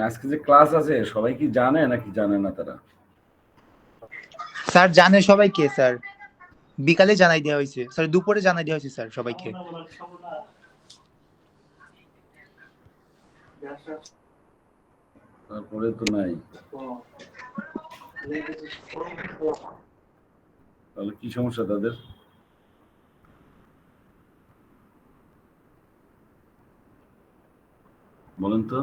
আজকে যে ক্লাস আছে সবাই কি জানে নাকি জানে না তারা? স্যার জানে সবাইকে স্যার, বিকালে জানাই দেওয়া হয়েছে স্যার, দুপুরে জানাই দেওয়া হয়েছে স্যার সবাইকে। তারপরে তো নাই, তাহলে কি সমস্যা তাদের? বলেন তো,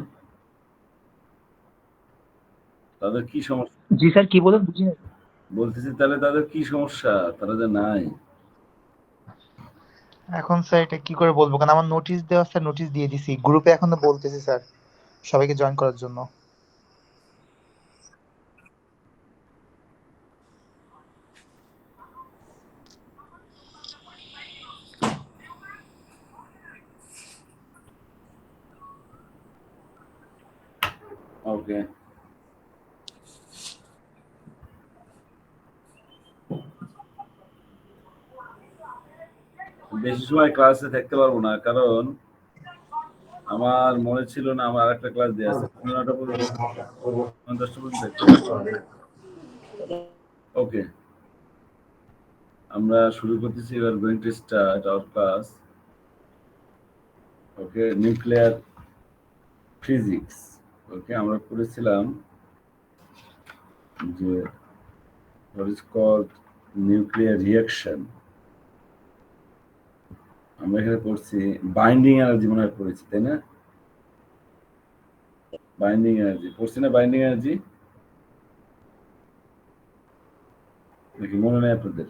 তাদের কি সমস্যা? জি স্যার, কি বলেন বুঝি নাই। বলতেছি তাহলে তাদের কি সমস্যা, তারা যে নাই। এখন স্যার এটা কি করে বলবো, কারণ আমার নোটিশ দেওয়া স্যার, নোটিশ দিয়ে দিছি গ্রুপে, এখনো বলতেছি স্যার সবাইকে জয়েন করার জন্য। ওকে, বেশি সময় ক্লাসে থাকতে পারবো না, কারণ আমার মনে ছিল না আমার আরেকটা ক্লাস দেওয়া আছে 9টা পর্যন্ত, 10টা পর্যন্ত থাকতে হবে। ওকে, আমরা শুরু করতেছি। এবার going to start our class. Okay, nuclear physics. Okay, আমরা পড়েছিলাম যে what is called nuclear reaction। আমরা এখানে পড়ছি বাইন্ডিং এনার্জি, মনে হয় পড়েছি তাই না? বাইন্ডিং এনার্জি পড়ছি না? বাইন্ডিং এনার্জি নাকি মনে নেই আপনাদের?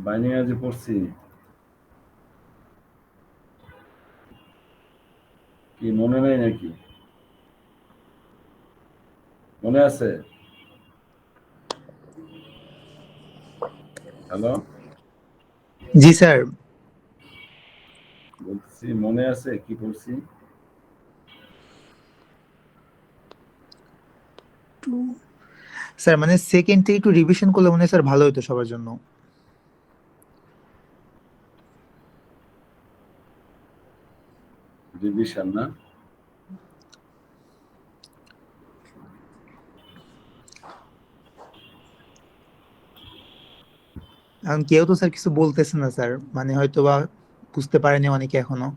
বাইন্ডিং এনার্জি পড়ছি কি, মনে নেই নাকি? মনে আছে? হ্যালো, জি স্যার। বলছি মনে আছে কি পড়ছি? স্যার মানে সেকেন্ড থেকে একটু রিভিশন করলে মনে হয় স্যার ভালো হতো সবার জন্য। রিভিশন না? এখন কেউ তো স্যার কিছু বলতেছে না স্যার, মানে হয়তো বা বুঝতে পারেনি অনেকে এখনো।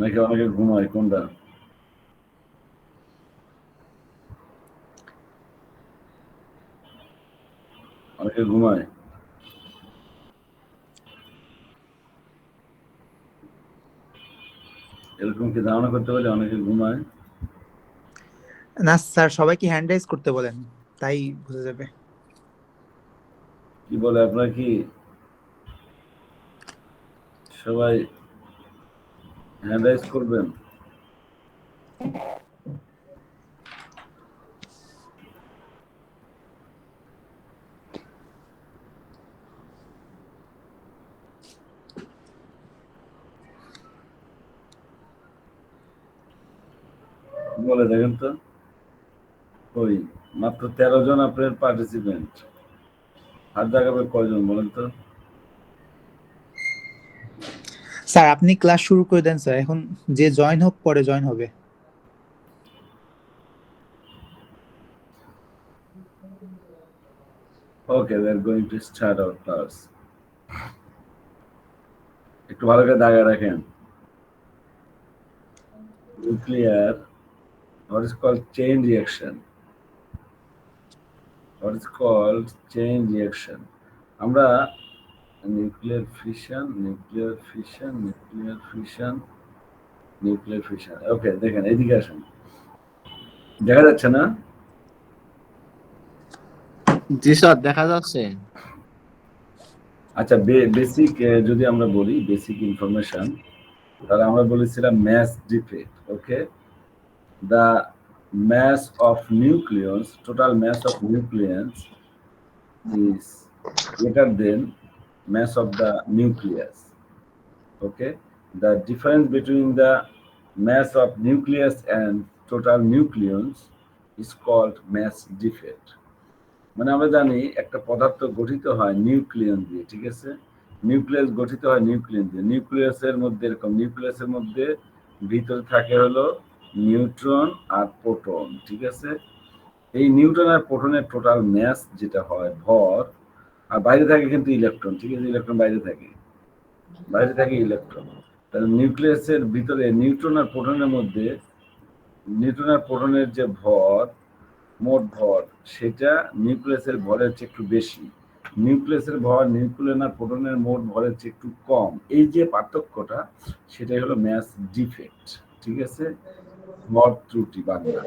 নাকি অনেকে ঘুমায়, কোনটা? অনেকে ঘুমায়, এরকম কি ধারণা করতে পারি অনেকে ঘুমায়? না স্যার, সবাইকে হ্যান্ড রাইজ করতে বলেন, তাই বোঝা যাবে। কি বলে, আপনারা কি সবাই হ্যান্ড রাইজ করবেন? বলে দেখেন তো। ওই মাত্র 13 জন আপনার পার্টিসিপেন্ট, হাত জাগাবে কয়জন বলেন তো? স্যার আপনি ক্লাস শুরু করে দেন স্যার, এখন যে জয়েন হোক পরে জয়েন হবে। ওকে, we are going to start our class. একটু ভালো করে দাগা রাখেন। Nuclear, what is called chain reaction, what is called chain reaction। আমরা nuclear fission, nuclear fission, nuclear fission, nuclear fission. Okay, দেখেন এদিকে আসেন, দেখা যাচ্ছে না? জি স্যার, দেখা যাচ্ছে। আচ্ছা, বেসিক যদি আমরা বলি, বেসিক ইনফরমেশন, তাহলে আমরা বলেছিলাম mass defect. Okay, the mass of nucleons, total mass of nucleons is greater than mass of the nucleus. Okay, the difference between the mass of nucleus and total nucleons is called mass defect। মানে আমরা জানি একটা পদার্থ গঠিত হয় nucleon দিয়ে, ঠিক আছে? নিউক্লিয়াস গঠিত হয় নিউক্লিয়াস দিয়ে। নিউক্লিয়াসের মধ্যে এরকম, নিউক্লিয়াসের মধ্যে ভিতরে থাকে হলো নিউট্রন আর প্রোটন, ঠিক আছে। এই নিউট্রন আর প্রোটনের টোটাল ম্যাস যেটা হয় ভর, আর বাইরে থাকে কিন্তু ইলেকট্রন, ঠিক আছে, ইলেকট্রন বাইরে থাকে, বাইরে থাকে ইলেকট্রন। তাহলে নিউক্লিয়াসের ভিতরে নিউট্রন আর প্রোটনের মধ্যে, নিউট্রন আর প্রোটনের যে ভর, মোট ভর, সেটা নিউক্লিয়াসের ভরের চেয়ে একটু বেশি। নিউক্লিয়াসের ভর নিউক্লিয়ন আর প্রোটনের মোট ভরের চেয়ে একটু কম। এই যে পার্থক্যটা, সেটাই হলো ম্যাস ডিফেক্ট, ঠিক আছে, ভর ত্রুটি বাংলা।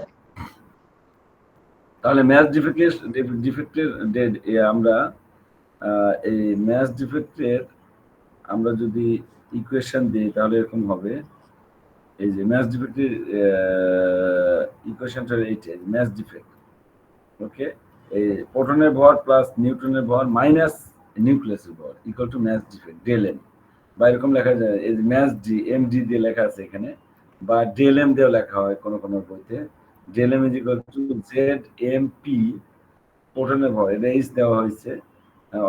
তাহলে ম্যাস ডিফেক্টের আমরা এই ম্যাস ডিফেক্টের আমরা যদি ইকুয়েশন দিই তাহলে এরকম হবে। এই যে ম্যাস ডিফেক্টের ইকুয়েশনটা এইটাই, ম্যাস ডিফেক্ট, ওকে। এই প্রোটনের ভর প্লাস নিউট্রনের ভর মাইনাস নিউক্লিয়াসের ভর equal to mass defect del M, বা এরকম লেখা যায়, এই ম্যাস ডি এম ডি দিয়ে লেখা আছে এখানে, বা ডেল এম দিয়েও লেখা হয় কোনো কোনো বইতে। Del M is equal to Z M P, প্রোটনের ভর, এটা এইচ দেওয়া হয়েছে,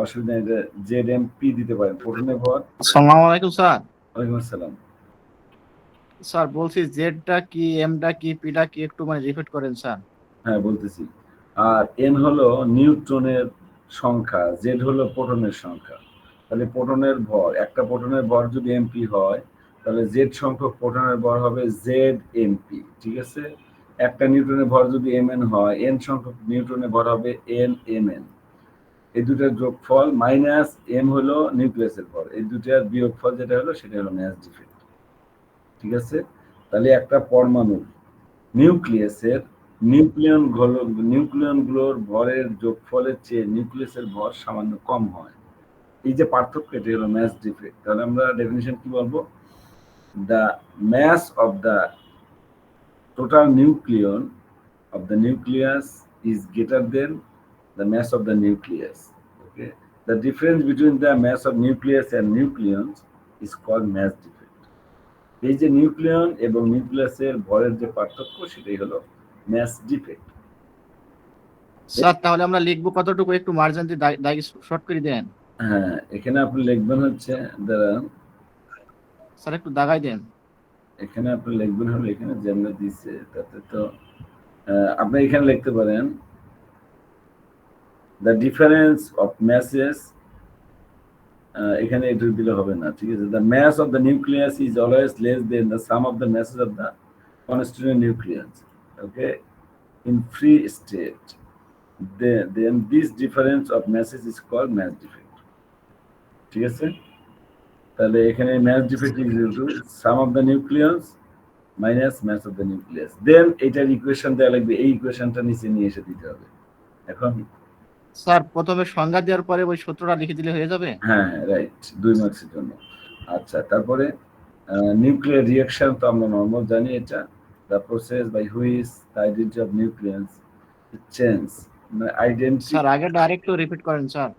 অসুবিধা নেই, জেড এম পি দিতে পারেন প্রোটনের ভর। আসসালামু আলাইকুম স্যার। ওয়ালাইকুম আসসালাম। স্যার বলছি জেডটা কি, এমটা কি, পিটা কি, একটু মানে রিপিট করেন স্যার। হ্যাঁ বলতেছি। আর এন হলো নিউট্রনের সংখ্যা, জেড হলো প্রোটনের সংখ্যা। তাহলে প্রোটনের ভর, একটা প্রোটনের ভর যদি এমপি হয়, তাহলে জেড সংখ্যক প্রোটনের ভর হবে জেড এমপি, ঠিক আছে। একটা নিউট্রনের ভর যদি এম এন হয়, এন সংখ্যক নিউট্রনের ভর হবে এন এম এন। এই দুটার যোগফল মাইনাস এম হলো নিউক্লিয়াসের ভর, এই দুটার বিয়োগফল যেটা হলো সেটা হলো ম্যাস ডিফেক্ট, ঠিক আছে। তাহলে একটা পরমাণু নিউক্লিয়াসের নিউক্লিয়নগুলোর ভরের যোগফলের চেয়ে নিউক্লিয়াসের ভর সামান্য কম হয়। এই যে পার্থক্য, এটা হলো ম্যাস ডিফেক্ট। তাহলে আমরা ডেফিনিশন কি বলবো? The mass of the total nucleon of the nucleus is greater than the mass of the nucleus. Okay, the difference between the mass of nucleus and nucleons is called mass defect. এই যে nucleon এবং নিউক্লিয়াসের ভরের যে পার্থক্য, সেটাই হলো mass defect. Sir তাহলে আমরা লিখবো কতটুকু, একটু মার্জিন দিয়ে দাগ শর্ট করে দেন। হ্যাঁ, এখানে আপনি লিখবেন হচ্ছে, দাঁড়ান স্যার একটু দাগাই দেন। এখানে আপনি লিখবেন হলো, এখানে যেমন দিচ্ছে তাতে তো আপনি এখানে লিখতে পারেন দ্য ডিফারেন্স অফ ম্যাসেস, এখানে এটা দিলে হবে না, ঠিক আছে। The mass of the nucleus is always less than the sum of the masses of the constituent nucleus, okay, in free state, then this difference of masses is called mass defect, ঠিক আছে। তাহলে এখানে mass defect is equal to sum of the nucleons minus mass of the nucleus, then এটার equation দেওয়া লাগবে, এই ইকুয়েশনটা নিচে নিয়ে এসে দিতে হবে। এখন স্যার প্রথমে সংজ্ঞা দেওয়ার পরে ওই সূত্রটা লিখে দিলে হয়ে যাবে? হ্যাঁ রাইট, 2 মার্কসের জন্য। আচ্ছা, তারপরে নিউক্লিয়ার রিঅ্যাকশন তো আমরা নরমাল জানি, এটা the process by which the identity of nucleus change, মানে আইডেন্টিটি। স্যার আগে ডাইরেক্ট রিপিট করেন স্যার।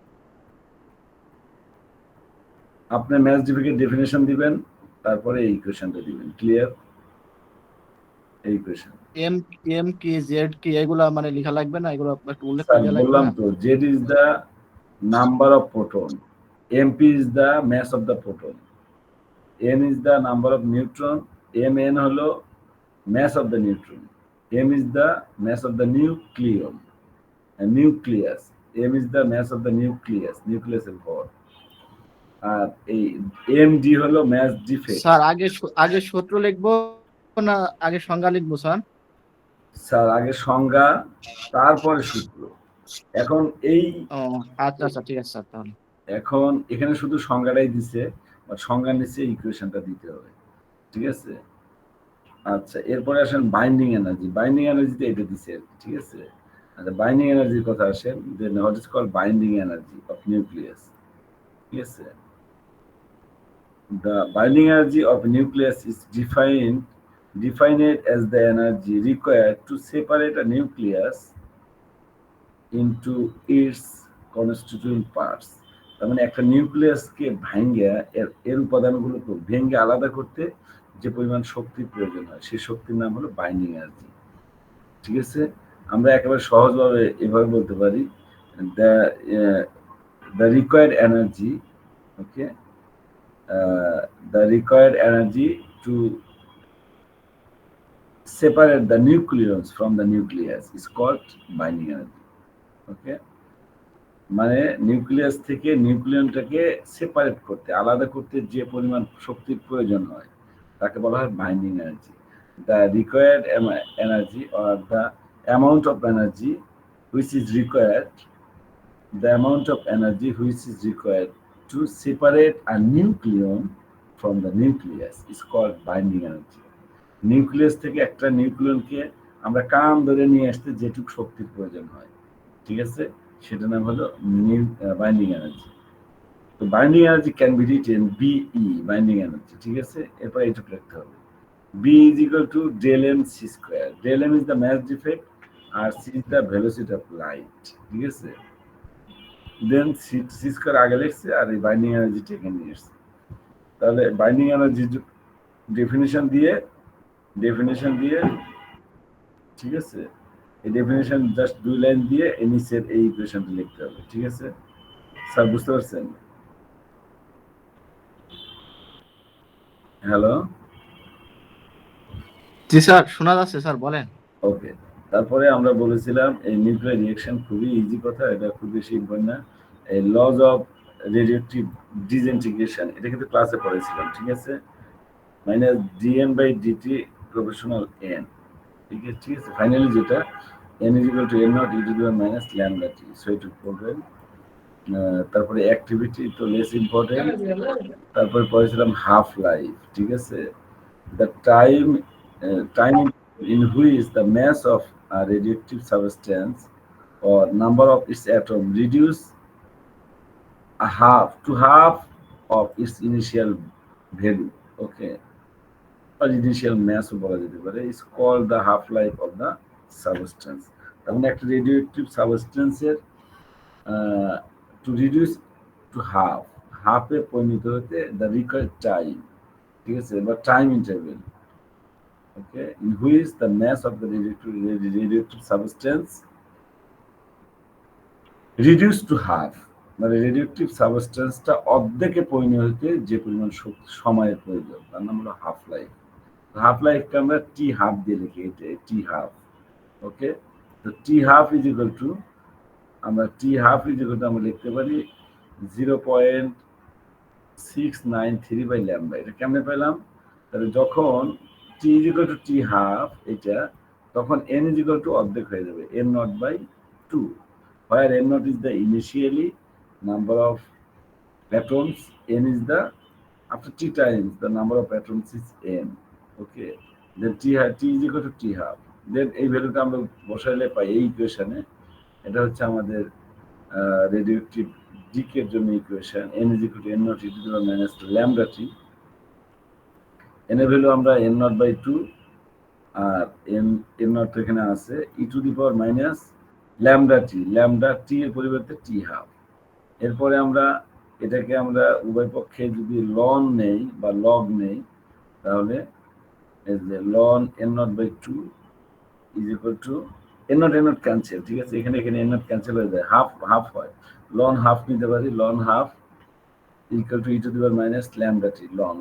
আপনি ম্যাস ডিফেক্টের ডেফিনিশন দিবেন, তারপরে এই ইকুয়েশনটা দিবেন, ক্লিয়ার? এই ইকুয়েশন এম এম কি, জেড কি, এগুলা মানে লেখা লাগবে না? এগুলো একটু উল্লেখ স্যার করে লাগবে বললাম না? তো, Z is the number of proton, MP is the mass of the proton, N is the number of neutron, M N হলো mass of the neutron, m is the mass of the nucleon, and nucleus, m is the mass of the nucleus, nucleus এর ভর, আর এই md হলো mass defect। Sir আগে সূত্র লিখবো না আগে সংজ্ঞা লিখবো স্যার? স্যার আগে সংজ্ঞা, তারপরে সূত্র। এখন এই আচ্ছা আচ্ছা ঠিক আছে স্যার। তাহলে এখন এখানে শুধু সংজ্ঞাটাই দিছে, বা সংজ্ঞার নিচে ইকুয়েশনটা দিতে হবে, ঠিক আছে। আচ্ছা, এরপরে আসেন বাইন্ডিং এনার্জি। বাইন্ডিং এনার্জিতে এটা দিছে, ঠিক আছে। আচ্ছা, বাইন্ডিং এনার্জির কথা আসেন, then what is called binding energy of nucleus, ঠিক আছে। The binding energy of nucleus is defined as the energy required to separate a nucleus into its constituent parts. তার মানে একটা নিউক্লিয়াসকে ভাঙ্গে এর উপাদানগুলোকে ভেঙে আলাদা করতে যে পরিমাণ শক্তির প্রয়োজন হয়, সেই শক্তির নাম হলো বাইন্ডিং এনার্জি, ঠিক আছে। আমরা একেবারে সহজভাবে এভাবে বলতে পারি, the required energy Okay, the required energy to separate the nucleons from the nucleus is called binding energy. Okay, মানে নিউক্লিয়াস থেকে নিউক্লিয়নটাকে সেপারেট করতে, আলাদা করতে যে পরিমাণ শক্তির প্রয়োজন হয় তাকে বলা হয় binding energy. The required energy or the amount of energy which is required, the amount of energy which is required to separate a nucleon from the nucleus is called binding energy. Nucleus থেকে একটা নিউক্লিয়নকে আমরা কান ধরে নিয়ে আসতে যেটুকু শক্তির প্রয়োজন হয়, ঠিক আছে, সেটার নাম হলো বাইন্ডিং এনার্জি। তো binding energy can be written BE, binding energy, ঠিক আছে। এরপর এইটুকু লিখতে হবে, B is equal to del M C square. Del M is the mass defect আর C is the velocity of light, ঠিক আছে। দেন সি স্কোয়ার আগে লিখছে আর এই বাইন্ডিং এনার্জিটা এখানে নিয়ে এসছে। তাহলে বাইন্ডিং এনার্জি ডেফিনিশন দিয়ে ঠিক আছে, এই ডেফিনিশন জাস্ট 2 লাইন দিয়ে নিচের এই ইকুয়েশনটা লিখতে হবে, ঠিক আছে স্যার, বুঝতে পারছেন? হ্যালো, জি স্যার, শোনা যাচ্ছে স্যার, বলেন। ওকে। তারপরে আমরা বলেছিলাম এই নিউক্লিয়ার রিঅ্যাকশন খুবই ইজি কথা, এটা খুব বেশি ইম্পর্টেন্ট না। এই লজ অফ রেডিওঅ্যাক্টিভ ডিসইন্টিগ্রেশন, এটা কিন্তু ক্লাসে পড়েছিলাম, ঠিক আছে। Minus DN by DT proportional N, ঠিক আছে। ফাইনালি যেটা n is equal to n naught e to the power minus lambda t, so it পড়বেন। তারপরে অ্যাক্টিভিটি তো লেস ইম্পর্টেন্ট। তারপরে পড়েছিলাম হাফ লাইফ, ঠিক আছে। The time in which the mass of a radioactive substance or number of its atom reduce to half of its initial value, okay, or initial mass বলা যেতে পারে, is called the half life of the substance. তার মানে একটা radioactive সাবস্টেন্সের to reduce to হাফে পরিণত হতে the required time, ঠিক আছে, বা time interval, okay, in which the mass of the radioactive substance reduced to half, মানে রেডিওঅ্যাক্টিভ সাবস্টেন্সটা অর্ধেকে পরিণত হতে যে পরিমাণ সময়ের প্রয়োজন তার নাম হলো হাফ লাইফ। হাফ লাইফকে আমরা টি হাফ দিয়ে লিখি, এটা টি হাফ, ওকে। তো টি হাফ ইজ ইকুয়াল টু, আমরা আমরা লিখতে পারি 0.693 বাই ল্যাম্ডা। এটা কেমনে পেলাম? তাহলে যখন T is equal to T half এটা, তখন এন ইজ ইকুয়াল টু অর্ধেক হয়ে যাবে, N naught by 2, where n naught is the initially number of atoms, n is the after t times the number of atoms is n, okay, then t is equal to t half, then এই ভ্যালুটা আমরা বসাইলে পাই এই ইকুয়েশনে। এটা হচ্ছে আমাদের radioactive decay এর জন্য equation, n is equal to n naught e to the power minus lambda t। n এর ভ্যালু আমরা n naught by 2 আর n naught এখানে আছে e to the power minus lambda T এর পরিবর্তে টি হাফ। এরপরে আমরা এটাকে আমরা উভয় পক্ষে যদি লন নেই বা লগ নেই, তাহলে এই যে ln n naught by 2 is equal to n naught cancel, ঠিক আছে, এখানে n naught ক্যান্সেল হয়ে যায়, হাফ হয়, লন হাফ নিতে পারি, ln half equal to e to the power minus lambda t,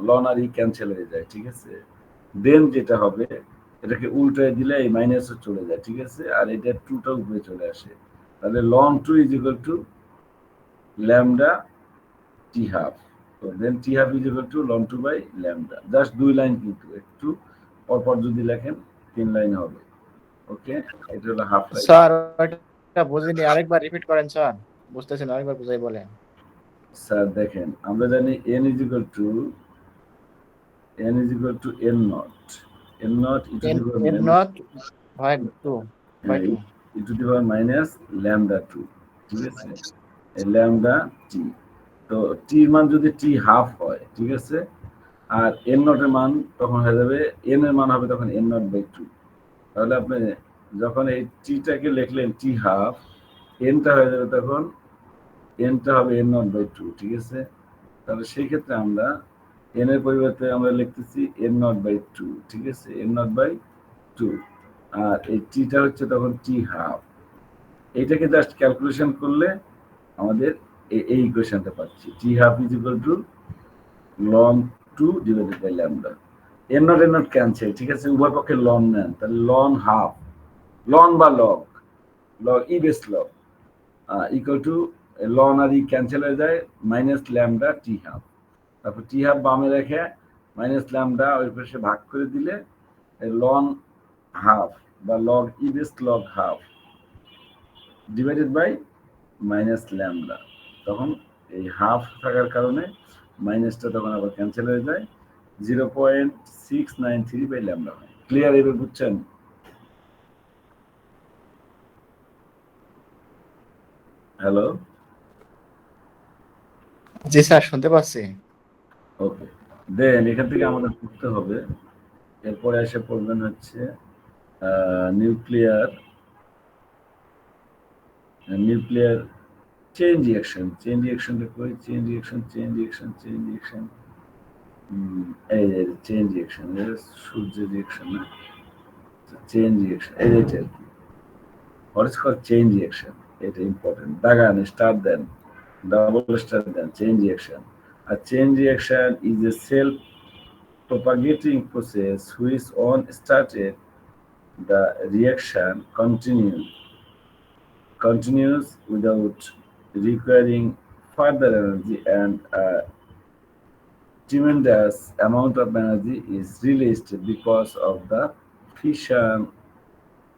ln আর ই ক্যান্সেল হয়ে যায়, ঠিক আছে। দেন যেটা হবে, এটাকে উল্টায় দিলে এই মাইনাসও চলে যায়, ঠিক আছে, আর এটা 2টা উপরে চলে আসে, তাহলে ln 2 is equal to lambda T half. তো then T half is equal to ln 2 by lambda, just 2 line, কিন্তু একটু পরপর যদি লেখেন 3 লাইন হবে, ওকে। এটা হলো হাফ লাইফ। স্যার এটা বুঝিনি, আরেকবার রিপিট করেন স্যার, বুঝতেছেন, আরেকবার বুঝাই বলেন। স্যার দেখেন, আমরা জানি n is equal two n naught e to the power n naught by 2 by 2 e to the power minus lambda 2, ঠিক আছে, ল্যামডা টি। তো টির মান যদি টি হাফ হয়, ঠিক আছে, আর n naught এর মান তখন হয়ে যাবে, n এর মান হবে তখন n naught by 2। তাহলে আপনি যখন এই টিটাকে লিখলেন টি হাফ, nটা হয়ে যাবে তখন nটা হবে n naught by 2, ঠিক আছে। তাহলে সেই ক্ষেত্রে আমরা n এর পরিবর্তে আমরা লিখতেছি n naught by 2, ঠিক আছে, n naught by 2, আর এই টিটা হচ্ছে তখন টি হাফ। এইটাকে জাস্ট ক্যালকুলেশন করলে আমাদের এই ইকুয়েশনটা পাচ্ছি, T half is equal to ln 2 divided by lambda. N naught cancel, ঠিক আছে, উভয় পক্ষে লন নেন, তাহলে লন হাফ, লন বা log, log E base log equal to ln আর ই ক্যান্সেল হয়ে যায়, মাইনাস ল্যামডা টি হাফ। তারপর টি হাফ বামে রেখে মাইনাস ল্যামডা ওই পাশে ভাগ করে দিলে লন হাফ বা log E base log half divided by minus lambda. তখন এই হাফ থাকার কারণে মাইনাসটা তখন আবার ক্যান্সেল হয়ে যায়, 0.693 বাই ল্যামডা হয়। ক্লিয়ার? এবার বুঝছেন? হ্যালো, জি স্যার, শুনতে পাচ্ছি। ওকে, দেন এখান থেকে আমাদের করতে হবে, এরপরে এসে পড়বেন হচ্ছে নিউক্লিয়ার চেইন রিঅ্যাকশনটা করি, চেইন রিঅ্যাকশন এই যে চেইন রিঅ্যাকশন, সূর্যের রিঅ্যাকশন না, চেইন রিঅ্যাকশন এইটা আর কি, what is called chain reaction, এটা ইম্পর্টেন্ট। দাগান স্টার দেন, ডাবল স্টার দেন, চেইন রিঅ্যাকশন। আর chain reaction is a self propagating process which on started the reaction continues without requiring further energy, and a tremendous amount of energy is released because of the fission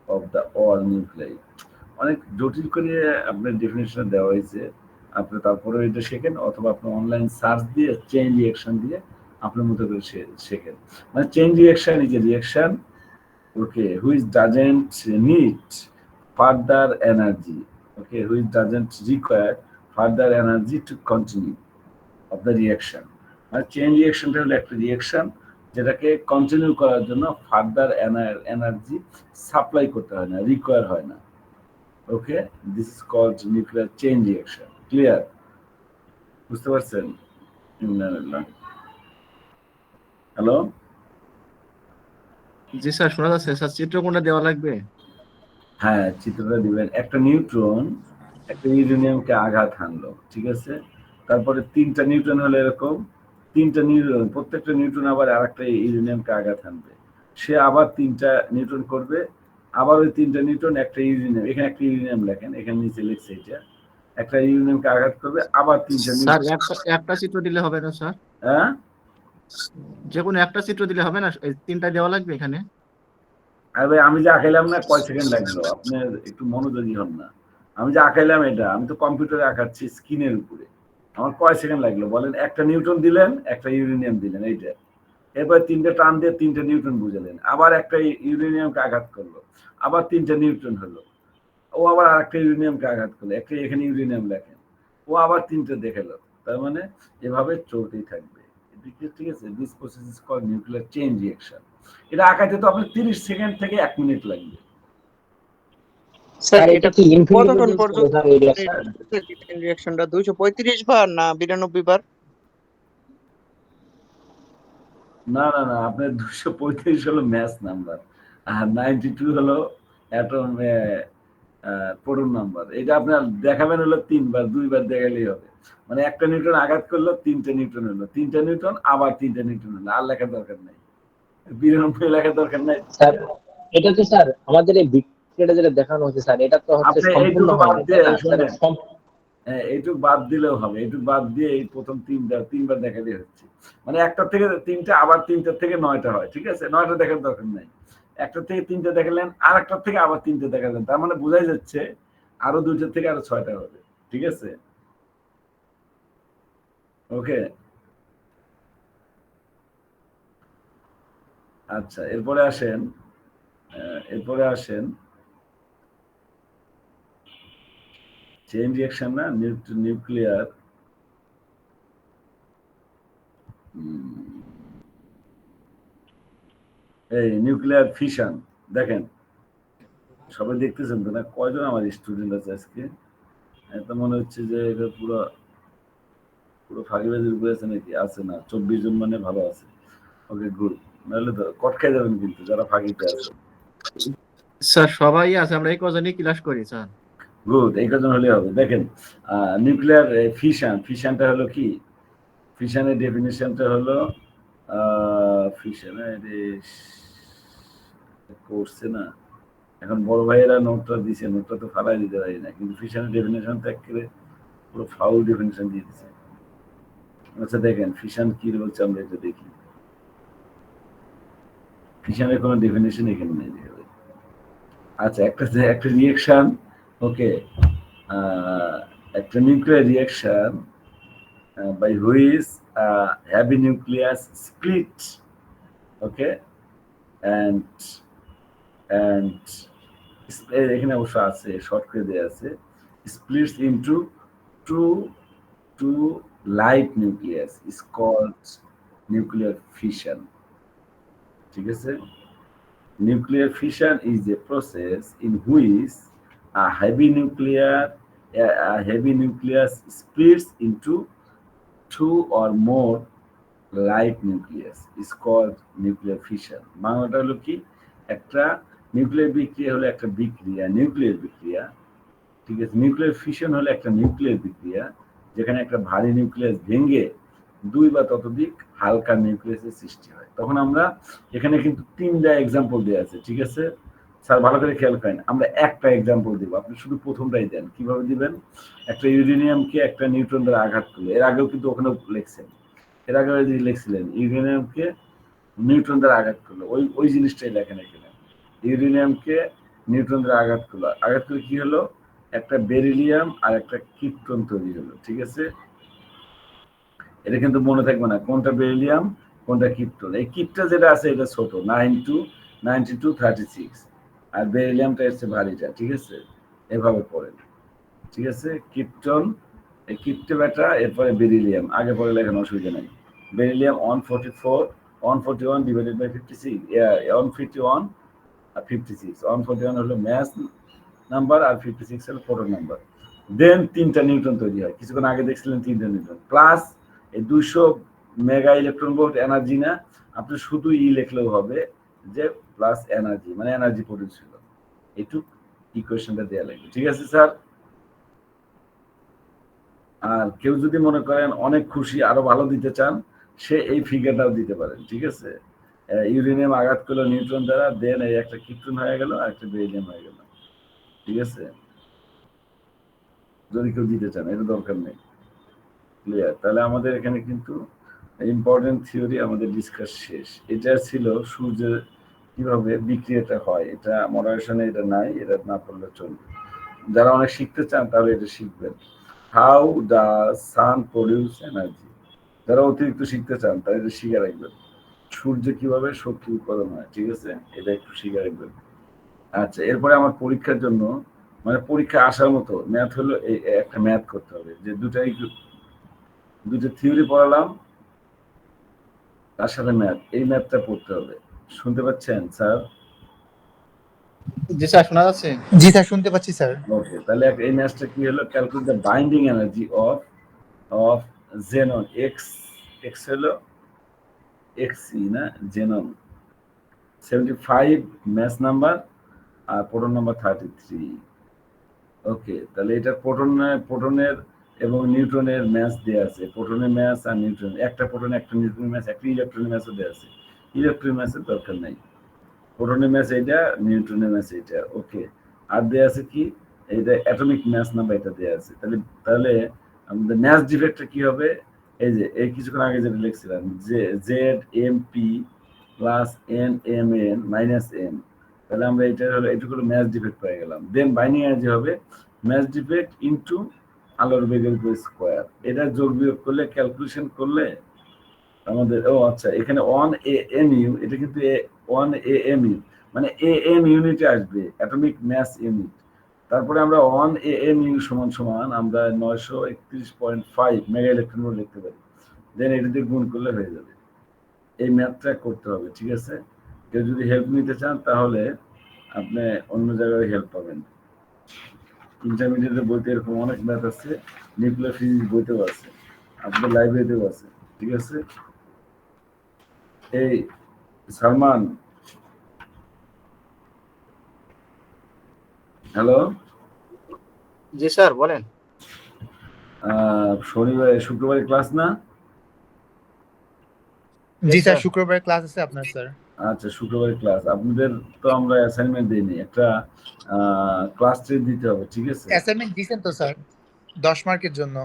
of the all nuclei. অনেক জটিল করে আপনার definition দেওয়া হয়েছে, আপনি তারপরে এটা শেখেন, অথবা আপনি অনলাইন সার্চ দিয়ে চেইন রিঅ্যাকশন দিয়ে আপনার মতো করে শেখেন। মানে chain reaction is A reaction, okay, which doesn't need further energy, okay, which doesn't require further energy to continue of the reaction. আর চেইন রিঅ্যাকশনটা হলো একটা রিঅ্যাকশন যেটাকে কন্টিনিউ করার জন্য ফার্দার এনার্জি সাপ্লাই করতে হয় না, রিকোয়ার হয় না। Okay, this is called nuclear chain reaction. Clear? বুঝতে পারছেন? হ্যালো, জি স্যার, শোনা যাচ্ছে। স্যার, চিত্র কোনটা দেওয়া লাগবে? হ্যাঁ, চিত্রটা দিবেন। একটা নিউট্রন একটা ইউরেনিয়ামকে আঘাত হানলো, ঠিক আছে, তারপরে 3টা নিউট্রন হলো এরকম, 3টা নিউট্রন, প্রত্যেকটা নিউট্রন আবার আরেকটা ইউরেনিয়ামকে আঘাত হানবে, সে আবার 3টা নিউট্রন করবে, আবার ওই 3টা নিউট্রন একটা ইউরেনিয়াম, এখানে একটা ইউরেনিয়াম লেখেন, এখানে নিচে লিখছে এটা, একটা ইউরেনিয়ামকে আঘাত করবে, আবার 3টা স্যার, নিউট্রন। একটা চিত্র দিলে হবে না স্যার? হ্যাঁ, যে কোনো একটা চিত্র দিলে হবে না? এই 3টা দেওয়া লাগবে এখানে? আরে আমি যে আঁকাইলাম না, কয় সেকেন্ড লাগলো, আপনার একটু মনোযোগী হন না। আমি যে আঁকাইলাম এটা, আমি তো কম্পিউটারে আঁকাচ্ছি স্ক্রিনের উপরে, আমার কয় সেকেন্ড লাগলো বলেন? একটা নিউটন দিলেন, একটা ইউরেনিয়াম দিলেন, এইটা, এরপর 3টে টান দিয়ে 3টে নিউটন বুঝালেন, আবার একটা ইউরেনিয়ামকে আঘাত করলো, আবার 3টে নিউটন হলো, ও আবার আরেকটা ইউরেনিয়ামকে আঘাত করলো, একটা এখানে ইউরেনিয়াম লেখেন, ও আবার 3টে দেখালো, তার মানে এভাবে চলতেই থাকবে, ঠিক আছে। This process is called nuclear chain reaction. এটা আঁকাইতে তো আপনার 30 সেকেন্ড থেকে 1 মিনিট লাগবে। স্যার এটা কি কতক্ষণ ইনফিনিটি পর্যন্ত স্যার এই রিঅ্যাকশন? রিঅ্যাকশনটা 235 বার না 92 বার? না না না, আপনার 235 হলো ম্যাচ নাম্বার, আর 92 হলো অ্যাটম প্রোটন নাম্বার। এটা আপনার দেখাবেন হলো 3 বার, 2 বার দেখালেই হবে। মানে একটা নিউটন আঘাত করলো, 3টে নিউটন হলো, 3টে নিউটন আবার 3টে নিউটন হলো, আর লেখার দরকার নাই, 92 লেখার দরকার নাই। স্যার এটা তো স্যার আমাদের এই বিক্রিয়াটা যেটা দেখানো হচ্ছে স্যার, এটা তো হচ্ছে আপনি সম্পূর্ণ এইটুকু হয় বাদ না, দিয়ে তাই না? শুনেন, স্যার এইটুকু বাদ দিলেও হবে, এইটুকু বাদ দিয়ে এই প্রথম 3বার দেখালেই হচ্ছে। মানে 1টা থেকে 3টে, আবার 3টা থেকে 9টা হয়, ঠিক আছে, 9টা দেখার দরকার নাই, 1টা থেকে 3টে দেখালেন, আর 1টা থেকে আবার 3টে দেখালেন, তার মানে বোঝাই যাচ্ছে আরো 2টা থেকে আরো 6টা হবে, ঠিক আছে। ওকে, আচ্ছা, এরপরে আসেন চেইন রিঅ্যাকশন না, নিউক্লিয়ার এই নিউক্লিয়ার ফিশন। দেখেন, সবাই দেখতেছেন তো না? কয়জন আমার স্টুডেন্ট আছে আজকে? এটা মনে হচ্ছে যে এটা পুরো ফাঁকিবাজির উপরে আছে নাকি? আছে না, 24 জন মানে ভালো আছে। ওকে, গুড, নাহলে তো কট খেয়ে যাবেন কিন্তু যারা ফাঁকিতে আছে। স্যার, সবাই আছে, আমরা এই কজনই ক্লাস করি স্যার। গুড, এই কজন হলে হবে। দেখেন নিউক্লিয়ার ফিশনটা হলো কি, ফিশনের ডেফিনিশনটা হলো ফিশনের করছে না, এখন বড় ভাইয়েরা নোটটা দিছে, নোটটা তো ফালাই দিতে পারি না, কিন্তু ফিশনের ডেফিনেশনটা একেবারে পুরো ফাউল ডেফিনেশন দিয়ে দিছে। আচ্ছা দেখেন ফিশন কি বলছে আমরা এটা দেখি। ফিশনের কোনো ডেফিনেশন এখানে নেই। আচ্ছা একটা রিঅ্যাকশন, ওকে, একটা nuclear reaction by which heavy nucleus split, okay, and এখানে অবশ্য আছে শর্ট করে দেওয়া আছে, splits into two light nucleus is called nuclear fission, ঠিক আছে। Nuclear fission is a process in which a heavy nucleus splits into two or more light nucleus is called nuclear fission. বাংলাটা হলো কি, একটা nuclear বিক্রিয়া হলো একটা বিক্রিয়া, নিউক্লিয়ার বিক্রিয়া, ঠিক আছে। নিউক্লিয়ার ফিশন হলো একটা নিউক্লিয়ার বিক্রিয়া যেখানে একটা ভারী নিউক্লিয়াস ভেঙে দুই বা ততোধিক হালকা নিউক্লিয়াসের সৃষ্টি হয়। তখন আমরা এখানে কিন্তু তিনটা এক্সাম্পল দেওয়া আছে, ঠিক আছে স্যার, ভালো করে খেয়াল করেন। আমরা একটা এক্সাম্পল দিব, আপনি শুধু প্রথমটাই দেন। কিভাবে দিবেন? একটা ইউরেনিয়ামকে একটা নিউট্রন দ্বারা আঘাত করলে, এর আগেও কিন্তু ওখানে লিখছেন, এর আগে লিখছিলেন ইউরেনিয়ামকে নিউট্রন দ্বারা আঘাত করলো, ওই জিনিসটাই লেখেন এখানে। ইউরেনিয়ামকে নিউট্রন দ্বারা আঘাত করলে কি হলো, একটা বেরিলিয়াম আর একটা কিপ্টন তৈরি হলো, ঠিক আছে। এটা কিন্তু মনে থাকবে না কোনটা বেরিলিয়াম কোনটা কিপ্টন। এই কিপটা যেটা আছে এটা ছোট 9-2-36, আর বেরিলিয়ামটা এসছে ভারীটা, ঠিক আছে। এভাবে পড়েন, ঠিক আছে। কিপ্টন, এই কিপ্টে বেটা, এরপরে বেরিলিয়াম, আগে পরে লেখানো অসুবিধা নাই। বেরিলিয়াম 141 ডিভাইডেড বাই 56, 151 আর 56। 141 হলো ম্যাস নাম্বার আর 56 হলো প্রোটন নাম্বার। দেন তিনটা নিউট্রন তৈরি হয়, কিছুক্ষণ আগে দেখছিলেন তিনটা নিউট্রন, প্লাস এই 200 মেগা ইলেকট্রন ভোল্ট এনার্জি না, আপনি শুধু লিখলেও হবে যে প্লাস এনার্জি, মানে এনার্জি প্রডিউস হলো। এইটুক ইকুয়েশনটা দেওয়া লাগবে, ঠিক আছে স্যার। আর কেউ যদি মনে করেন অনেক খুশি, আরো ভালো দিতে চান, সে এই ফিগারটাও দিতে পারেন, ঠিক আছে। ইউরেনিয়াম আঘাত করলো নিউট্রন দ্বারা, দেন এই একটা কিপ্টন হয়ে গেল আর একটা বেরিলিয়াম হয়ে গেল, ঠিক আছে। যদি কেউ দিতে চান, এটা দরকার নেই, ক্লিয়ার। তাহলে আমাদের এখানে কিন্তু ইম্পর্টেন্ট থিওরি আমাদের ডিসকাস শেষ। এটা ছিল সূর্যের কিভাবে বিক্রিয়াটা হয়, এটা মডারেশনে এটা নাই, এটা না পড়লে চলবে। যারা অনেক শিখতে চান তাহলে এটা শিখবেন। How does sun produce energy, যারা অতিরিক্ত শিখতে চান তারা এটা শিখে রাখবেন। সূর্য কিভাবে শক্তি উৎপাদন হয়, ঠিক আছে, এটা একটু শিখে রাখবেন। আচ্ছা, এরপরে আমার পরীক্ষার জন্য, মানে পরীক্ষা আসার মতো ম্যাথ হলো একটা ম্যাথ করতে হবে, যে দুটো থিওরি পড়ালাম তার সাথে ম্যাথ, এই ম্যাথটা পড়তে হবে। শুনতে পাচ্ছেন স্যার? জি স্যার, শোনা যাচ্ছে। জি স্যার, শুনতে পাচ্ছি স্যার। ওকে, তাহলে এই ম্যাথটা কি হলো, calculate the binding energy of xenon x হলো এক্সি না, জেনন 75 ম্যাস নাম্বার আর প্রোটন নাম্বার 33। ওকে, তাহলে এটা প্রোটনের এবং নিউট্রনের ম্যাস দেওয়া আছে, প্রোটনের ম্যাস আর নিউট্রন, একটা প্রোটন একটা নিউট্রনের ম্যাস, একটা ইলেকট্রনের ম্যাসও দেওয়া আছে। ইলেকট্রনের ম্যাসের দরকার নাই, প্রোটনের ম্যাস এইটা, নিউট্রনের ম্যাস এইটা, ওকে। আর দেওয়া আছে কি, এইটা অ্যাটমিক ম্যাস নাম্বার এটা দেওয়া আছে। তাহলে আমাদের ম্যাস ডিফেক্টটা কি হবে, এই যে এই কিছুক্ষণ আগে যেটা লিখছিলাম, যে Z M P plus N M N minus M, তাহলে আমরা এটা হলো এটুকু ম্যাচ ডিফেক্ট পেয়ে গেলাম। দেন বাইন্ডিং এনার্জি হবে ম্যাচ ডিফেক্ট ইনটু আলোর বেগের উপর স্কয়ার, এটা যোগ বিয়োগ করলে ক্যালকুলেশন করলে আমাদের, ও আচ্ছা, এখানে 1 AMU, এটা কিন্তু 1 AMU মানে AM ইউনিটে আসবে, অ্যাটমিক ম্যাস ইউনিট। তারপরে আমরা 1 AMU সমান সমান আমরা 931.5 মেগা ইলেকট্রন ভোল্ট লিখতে পারি। দেন এটা দিয়ে গুণ করলে হয়ে যাবে। এই ম্যাথটা করতে হবে, ঠিক আছে। কেউ যদি হেল্প নিতে চান তাহলে আপনি অন্য জায়গায় হেল্প পাবেন। ইন্টারমিডিয়েটের বইতে এরকম অনেক ম্যাথ আছে, নিউক্লিয়ার ফিজিক্স বইতেও আছে, আপনাদের লাইব্রেরিতেও আছে, ঠিক আছে। এই সালমান, হ্যালো, জি স্যার বলেন। শনিবারে শুক্রবারে ক্লাস না? জি স্যার স্যার। শুক্রবার ক্লাস আছে আপনার স্যার। আচ্ছা, শুক্রবারে ক্লাস। আপনাদের তো আমরা অ্যাসাইনমেন্ট দিইনি, একটা ক্লাস টেস্ট দিতে হবে, ঠিক আছে? অ্যাসাইনমেন্ট দিছেন তো স্যার 10 মার্কের জন্য।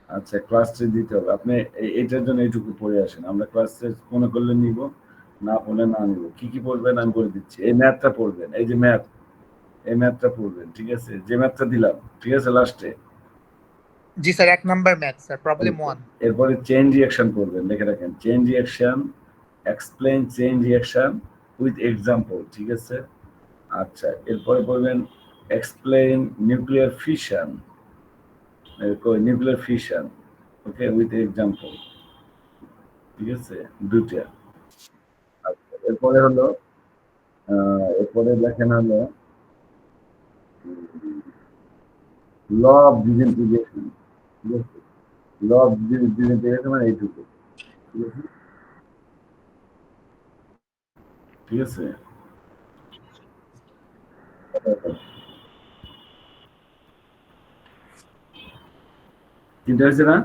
আচ্ছা, ক্লাস টেস্ট দিতে হবে। আপনি এটার জন্য এইটুকু পড়ে আসেন, আমরা ক্লাস টেস্ট মনে করলে নিব, না পড়লে না নিব। কি কি পড়বেন আমি বলে দিচ্ছি। এই ম্যাথটা পড়বেন, এই যে ম্যাথ, এই ম্যাথটা পড়বেন, ঠিক আছে? যে ম্যাথটা দিলাম, ঠিক আছে, লাস্টে। জি sir 1 number math sir problem 1। এরপরে চেইন রিঅ্যাকশন করবেন, দেখে রাখেন। Chain reaction, explain chain reaction with example, ঠিক আছে? আচ্ছা, এরপরে পড়বেন explain nuclear fission, nuclear fission, okay, with example, ঠিক আছে? দুইটা। আচ্ছা, এরপরে হলো এরপরে লেখেন হলো ল অফ ডিসইন্টিগ্রেশন, ঠিক আছে? ল অফ ডিসইন্টিগ্রেশন মানে এইটুকু, ঠিক আছে? ঠিক আছে? চিন্তা হয়েছে না?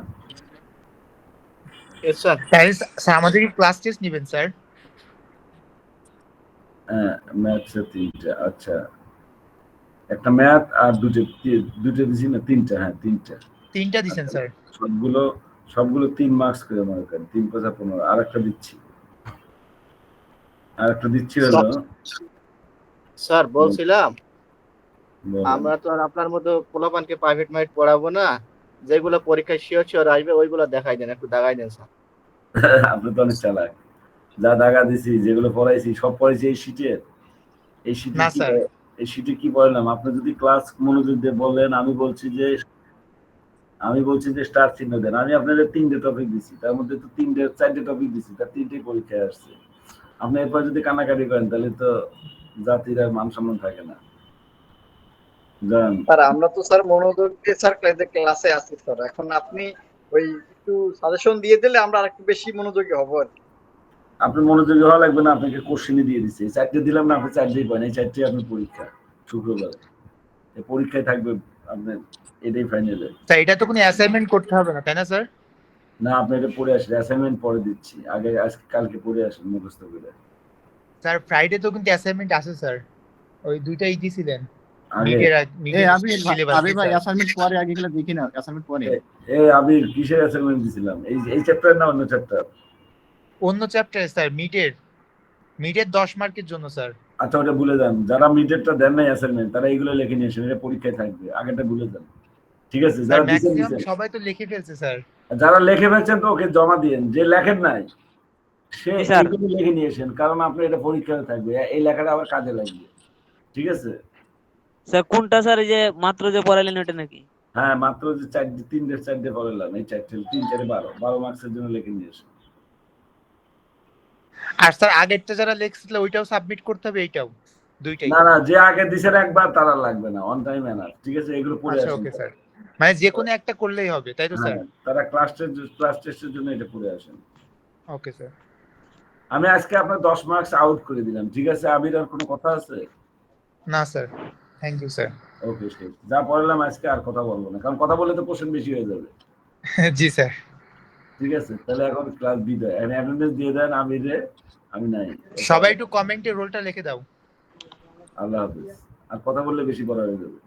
Yes sir. তাহলে স্যার আমাদের কি ক্লাস টেস্ট নেবেন স্যার? হ্যাঁ, ম্যাথসে 3টা। আচ্ছা, একটা ম্যাথ আর দুটো দিছি না? 3টা, হ্যাঁ 3টা। 3টা দিছেন স্যার। সবগুলো 3 মার্কস করে মনে করেন, 3 × 15। আর একটা দিচ্ছি হলো, স্যার বলছিলাম বলেন। আমরা তো আর আপনার মতো পোলাপানকে প্রাইভেট মাইট পড়াবো না, যেগুলো পরীক্ষায় শিওর শিওর আসবে ওইগুলো দেখাই দেন, একটু দাগাই দেন স্যার। আপনি তো অনেক চালাক। যা দাগা দিছি, যেগুলো পড়াইছি সব পড়াইছি এই শিটে। এই শিটে না কি স্যার। এই শিটে কি পড়ালাম? আপনি যদি ক্লাস মনোযোগ দিয়ে বলেন, আমি বলছি যে স্টার চিহ্ন দেন। আমি আপনাদের 3টে টপিক দিছি, তার মধ্যে তো 4টে টপিক দিছি, তার 3টেই পরীক্ষায় আসছে। আপনি এরপর যদি কানাকাটি করেন তাহলে তো জাতির আর মান সম্মান থাকে না। জান, স্যার আমরা তো স্যার মনোযোগ দিয়ে স্যার ক্লাসে আছি স্যার। এখন আপনি ওই একটু সাজেশন দিয়ে দিলে আমরা আরেকটু বেশি মনোযোগী হব আর কি। আপনি মনোযোগী হওয়া লাগবে না, আপনাকে কোশ্চেনই দিয়ে দিচ্ছে। এই 4টে দিলাম না, আপনি 4টেই পান। এই 4টেই আপনার পরীক্ষা শুক্রবারে। এই পরীক্ষায় থাকবে আপনার, এটাই ফাইনালে। স্যার এটা তো কোনো অ্যাসাইনমেন্ট করতে হবে না তাই না স্যার? না, আপনি এটা পড়ে আসেন, অ্যাসাইনমেন্ট পরে দিচ্ছি। আগে আজকে কালকে পড়ে আসেন মুখস্থ করে। স্যার ফ্রাইডে তো কিন্তু অ্যাসাইনমেন্ট আছে স্যার। ওই দুইটাই দিছিলেন। আগে মিডের এই আবির ভাই অ্যাসাইনমেন্ট পরে আগে এগুলো দেখি না, অ্যাসাইনমেন্ট পরে। আবির কিসের অ্যাসাইনমেন্ট দিছিলাম? এই চ্যাপ্টার না অন্য চ্যাপ্টার? অন্য চ্যাপ্টারে স্যার মিডের 10 মার্কের জন্য স্যার। আচ্ছা, ওটা ভুলে যান। যারা মিডেরটা দেন নাই অ্যাসাইনমেন্ট, তারা এইগুলো লিখে নিয়ে আসেন, এটা পরীক্ষায় থাকবে। আগেরটা ভুলে যান, ঠিক আছে? স্যার যারা দিছেন ম্যাক্সিমাম দিছেন, সবাই তো লিখে ফেলছে স্যার। যারা লিখে ফেলছেন তো ওকে জমা দিয়েন। যে লেখেন নাই সে জি স্যার। এইগুলো লিখে নিয়ে আসেন, কারণ আপনার এটা পরীক্ষায় থাকবে, এই লেখাটা আবার কাজে লাগবে, ঠিক আছে? স্যার কোনটা স্যার, এই যে মাত্র যে পড়াইলেন ওটা নাকি? হ্যাঁ, মাত্র যে 4টে পড়লাম, এই 4টে 3 4 12 মার্কসের জন্য লিখে নিয়ে আসেন। আর স্যার আগেরটা যারা লিখছিল ওইটাও সাবমিট করতে হবে, এইটাও দুইটাই? না, যে আগে দিছেন একবার তারা লাগবে না, অন টাইম এনাফ, ঠিক আছে? এগুলো পড়ে আচ্ছা আসেন। ওকে স্যার, মানে যে কোনো একটা করলেই হবে তাই তো স্যার? হ্যাঁ, তারা ক্লাস টেস্টের জন্য এটা পড়ে আসেন। Okay sir. আমি আজকে আপনার 10 মার্কস আউট করে দিলাম, ঠিক আছে? আবির আর কোনো কথা আছে? না স্যার, থ্যাংক ইউ স্যার। ওকে, যা পড়লাম আজকে আর কথা বলবো না, কারণ কথা বললে তো কোশ্চেন বেশি হয়ে যাবে, জি স্যার। ঠিক আছে? তাহলে এখন ক্লাস বিদায়, অ্যাটেন্ডেন্স দিয়ে দেন আবিরে, আমি নাই। সবাই একটু কমেন্টে রোলটা লিখে দাও। আল্লাহ হাফেজ। আর কথা বললে বেশি পড়া হয়ে যাবে।